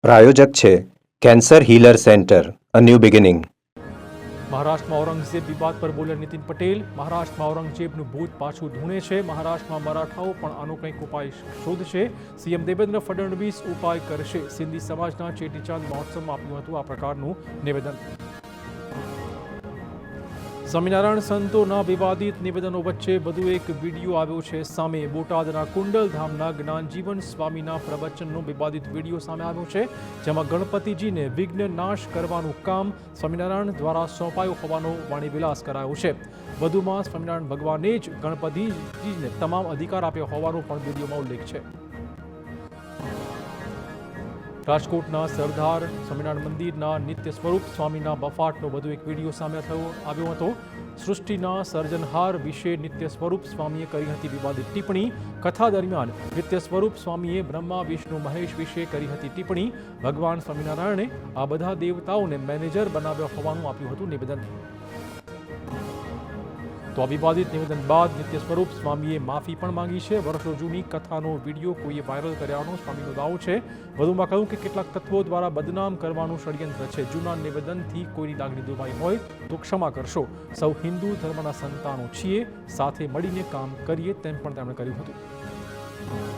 પ્રાયોજક છે cancer healer centre a new beginning. મહારાષ્ટ્રમાં ઔરંગઝેબ વિવાદ પર બોલ્યા નીતિન પટેલ. મહારાષ્ટ્રમાં ઔરંગઝેબનું ભૂત પાછું ધૂણે છે. મહારાષ્ટ્રમાં મરાઠાઓ પણ આનો કંઈક ઉપાય શોધશે. સીએમ દેવેન્દ્ર ફડણવીસ ઉપાય કરશે. સિંધી સમાજના ચેટીચાંદ મહોત્સવમાં આપ્યું હતું આ પ્રકારનું નિવેદન. સ્વામિનારાયણ સંતોના વિવાદિત નિવેદનો વચ્ચે વધુ એક વિડીયો આવ્યો છે સામે. બોટાદના કુંડલધામના જ્ઞાનજીવન સ્વામીના પ્રવચનનો વિવાદિત વિડીયો સામે આવ્યો છે, જેમાં ગણપતિજીને વિઘ્ન નાશ કરવાનું કામ સ્વામિનારાયણ દ્વારા સોંપાયું હોવાનો વાણીવિલાસ કરાયો છે. વધુમાં સ્વામિનારાયણ ભગવાને જ ગણપતિજીને તમામ અધિકાર આપ્યા હોવાનો પણ વિડીયોમાં ઉલ્લેખ છે. રાજકોટના સરદાર સ્વામિનારાયણ મંદિરના નિત્ય સ્વરૂપ સ્વામીના બફાટનો વધુ એક વિડીયો સામે આવ્યો હતો. સૃષ્ટિના સર્જનહાર વિશે નિત્ય સ્વરૂપ સ્વામીએ કરી હતી વિવાદિત ટિપ્પણી. કથા દરમિયાન નિત્ય સ્વરૂપ સ્વામીએ બ્રહ્મા વિષ્ણુ મહેશ વિશે કરી હતી ટિપ્પણી. ભગવાન સ્વામિનારાયણે આ બધા દેવતાઓને મેનેજર બનાવ્યા હોવાનું આપ્યું હતું નિવેદન. તો આ વિવાદિત નિવેદન બાદ નિત્ય સ્વરૂપ સ્વામીએ માફી પણ માંગી છે. વર્ષો જૂની કથાનો વિડીયો કોઈએ વાયરલ કર્યાનો સ્વામીનો દાવો છે. વધુમાં કહ્યું કે કેટલાક તત્વો દ્વારા બદનામ કરવાનું ષડયંત્ર છે. જૂના નિવેદનથી કોઈની લાગણી દુભાઈ હોય તો ક્ષમા કરશો. સૌ હિન્દુ ધર્મના સંતાનો છીએ, સાથે મળીને કામ કરીએ તેમ પણ તેમણે કર્યું હતું.